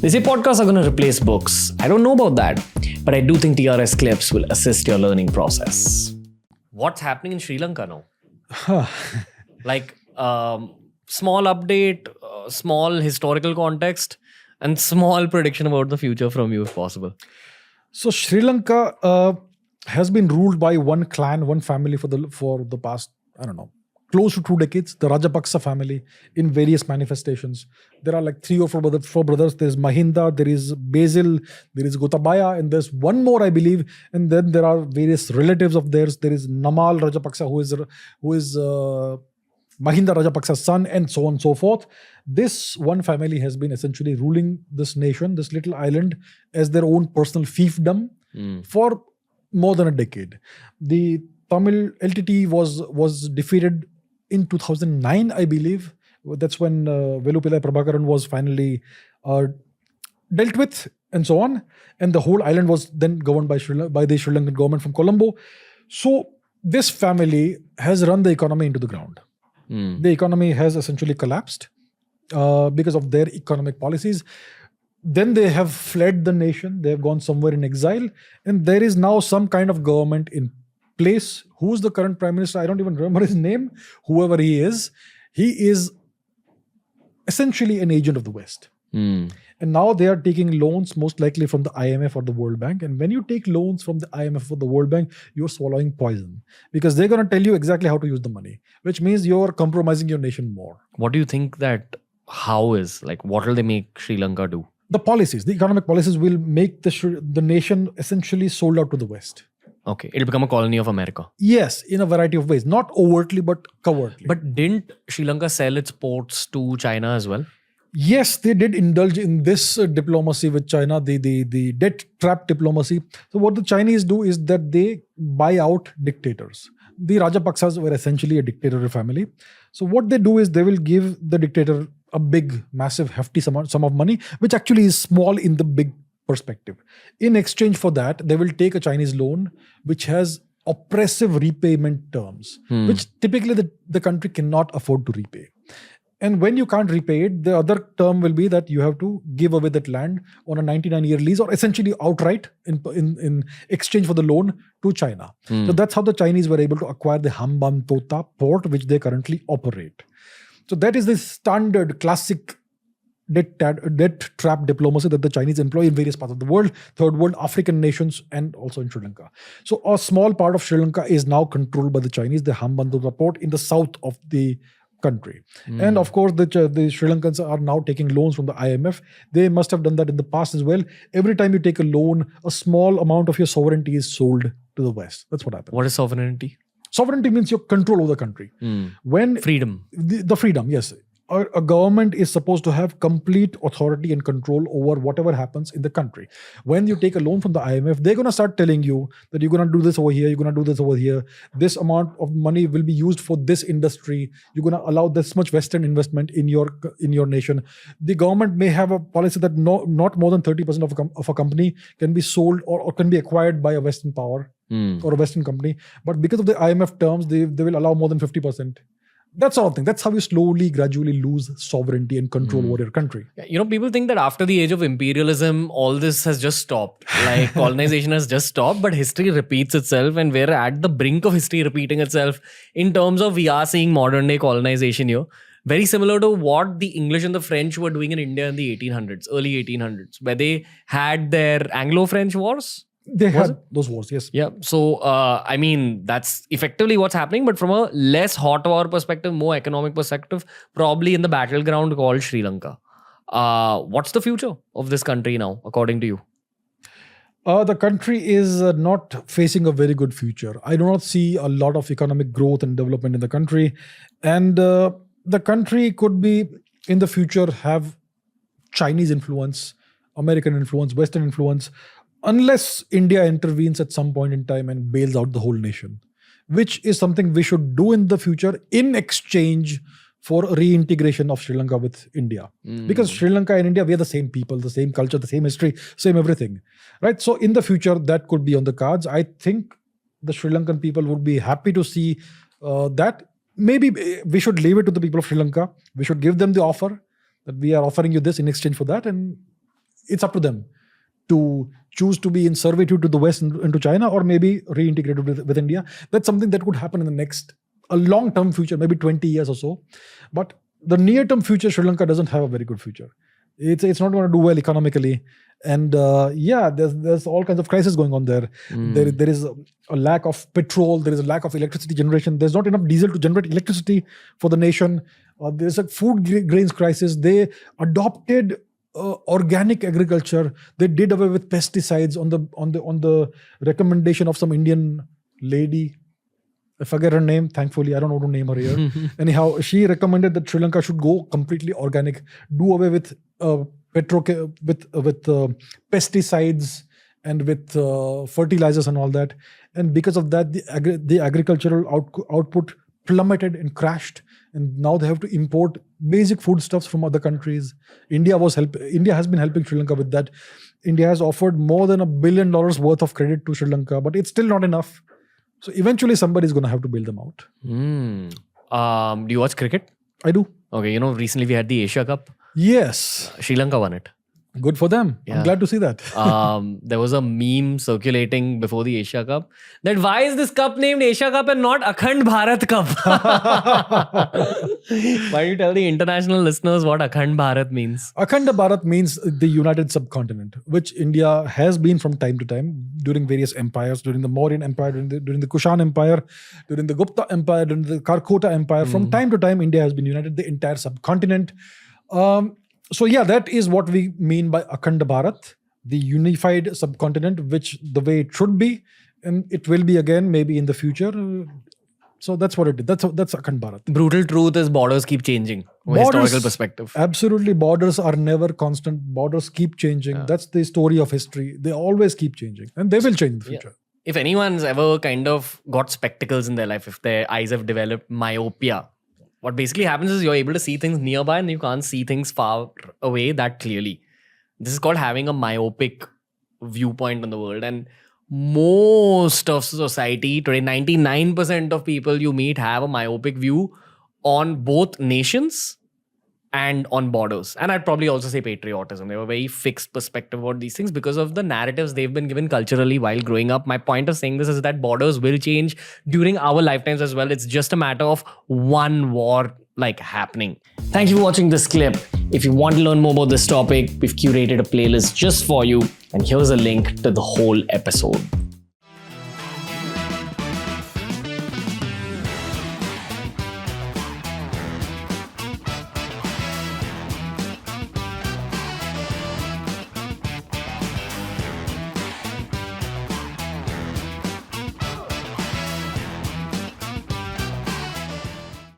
They say podcasts are going to replace books. I don't know about that, but I do think TRS clips will assist your learning process. What's happening in Sri Lanka now? Like, small update, small historical context, and small prediction about the future from you if possible. So Sri Lanka has been ruled by one clan, one family for the past, close to 2 decades. The Rajapaksa family in various manifestations. There are like 3 or 4 brothers. There's Mahinda, there is Basil, there is Gotabaya, and there's one more, I believe. And then there are various relatives of theirs. There is Namal Rajapaksa, who is Mahinda Rajapaksa's son, and so on and so forth. This one family has been essentially ruling this nation, this little island, as their own personal fiefdom for more than a decade. The Tamil LTT was defeated in 2009, I believe. That's when Velupillai Prabhakaran was finally dealt with, and so on. And the whole island was then governed by the Sri Lankan government from Colombo. So this family has run the economy into the ground. The economy has essentially collapsed because of their economic policies. Then they have fled the nation. They have gone somewhere in exile. And there is now some kind of government in place. Who's the current prime minister? I don't even remember his name. Whoever he is essentially an agent of the West. And now they are taking loans most likely from the IMF or the World Bank. And when you take loans from the IMF or the World Bank, you're swallowing poison, because they're going to tell you exactly how to use the money, which means you're compromising your nation more. What do you think how is? Like, what will they make Sri Lanka do? The policies, the economic policies will make the nation essentially sold out to the West. Okay, it'll become a colony of America. Yes, in a variety of ways. Not overtly, but covertly. But didn't Sri Lanka sell its ports to China as well? Yes, they did indulge in this diplomacy with China, the debt trap diplomacy. So what the Chinese do is that they buy out dictators. The Rajapaksas were essentially a dictatorial family. So what they do is they will give the dictator a big, massive, hefty sum of money, which actually is small in the big perspective. In exchange for that, they will take a Chinese loan which has oppressive repayment terms, which typically the country cannot afford to repay. And when you can't repay it, the other term will be that you have to give away that land on a 99-year lease, or essentially outright in exchange for the loan to China. So that's how the Chinese were able to acquire the Hambantota port, which they currently operate. So that is the standard classic debt trap diplomacy that the Chinese employ in various parts of the world, third world, African nations, and also in Sri Lanka. So a small part of Sri Lanka is now controlled by the Chinese, the Hambantota port in the south of the country. And of course, the Sri Lankans are now taking loans from the IMF. They must have done that in the past as well. Every time you take a loan, a small amount of your sovereignty is sold to the West. That's what happens. What is sovereignty? Sovereignty means your control over the country. Freedom. The freedom, yes. A government is supposed to have complete authority and control over whatever happens in the country. When you take a loan from the IMF, they're going to start telling you that you're going to do this over here, you're going to do this over here. This amount of money will be used for this industry. You're going to allow this much Western investment in your nation. The government may have a policy that not more than 30% of a company can be sold or can be acquired by a Western power or a Western company. But because of the IMF terms, they will allow more than 50%. That sort of thing. That's how you slowly, gradually lose sovereignty and control over your country. People think that after the age of imperialism, all this has just stopped. Like colonization has just stopped, but history repeats itself, and we're at the brink of history repeating itself in terms of we are seeing modern day colonization here. Very similar to what the English and the French were doing in India in the 1800s, early 1800s, where they had their Anglo-French wars. They had those wars, yes. Yeah. So, that's effectively what's happening. But from a less hot war perspective, more economic perspective, probably in the battleground called Sri Lanka. What's the future of this country now, according to you? The country is not facing a very good future. I do not see a lot of economic growth and development in the country. And the country could be, in the future, have Chinese influence, American influence, Western influence, unless India intervenes at some point in time and bails out the whole nation, which is something we should do in the future in exchange for reintegration of Sri Lanka with India. Because Sri Lanka and India, we are the same people, the same culture, the same history, same everything. Right? So in the future, that could be on the cards. I think the Sri Lankan people would be happy to see that. Maybe we should leave it to the people of Sri Lanka. We should give them the offer that we are offering you this in exchange for that. And it's up to them to choose to be in servitude to the West and to China, or maybe reintegrated with India. That's something that could happen in the next, a long-term future, maybe 20 years or so. But the near-term future, Sri Lanka doesn't have a very good future. It's not going to do well economically. And there's all kinds of crises going on there. There is a lack of petrol. There is a lack of electricity generation. There's not enough diesel to generate electricity for the nation. There's a food grains crisis. They adopted organic agriculture. They did away with pesticides on the recommendation of some Indian lady. I forget her name. Thankfully, I don't know how to name her here. Anyhow, she recommended that Sri Lanka should go completely organic, do away with pesticides and with fertilizers and all that. And because of that, the agricultural output plummeted and crashed. And now they have to import basic foodstuffs from other countries. India has been helping Sri Lanka with that. India has offered more than $1 billion worth of credit to Sri Lanka, but it's still not enough. So eventually somebody's going to have to bail them out. Do you watch cricket? I do. Okay, recently we had the Asia Cup. Yes. Sri Lanka won it. Good for them. Yeah. I'm glad to see that. There was a meme circulating before the Asia Cup that why is this cup named Asia Cup and not Akhand Bharat Cup? Why do you tell the international listeners what Akhand Bharat means? Akhand Bharat means the united subcontinent, which India has been from time to time during various empires, during the Mauryan Empire, during the Kushan Empire, during the Gupta Empire, during the Karkota Empire. From time to time, India has been united, the entire subcontinent. So yeah, that is what we mean by Akhand Bharat, the unified subcontinent, which the way it should be, and it will be again, maybe in the future. So that's what it is. That's Akhand Bharat. Brutal truth is borders keep changing from a historical perspective. Absolutely. Borders are never constant. Borders keep changing. Yeah. That's the story of history. They always keep changing, and they will change in the future. Yeah. If anyone's ever kind of got spectacles in their life, if their eyes have developed myopia, what basically happens is you're able to see things nearby and you can't see things far away that clearly. This is called having a myopic viewpoint on the world. And most of society today, 99% of people you meet have a myopic view on both nations and on borders. And I'd probably also say patriotism. They have a very fixed perspective about these things because of the narratives they've been given culturally while growing up. My point of saying this is that borders will change during our lifetimes as well. It's just a matter of one war happening. Thank you for watching this clip. If you want to learn more about this topic, we've curated a playlist just for you. And here's a link to the whole episode.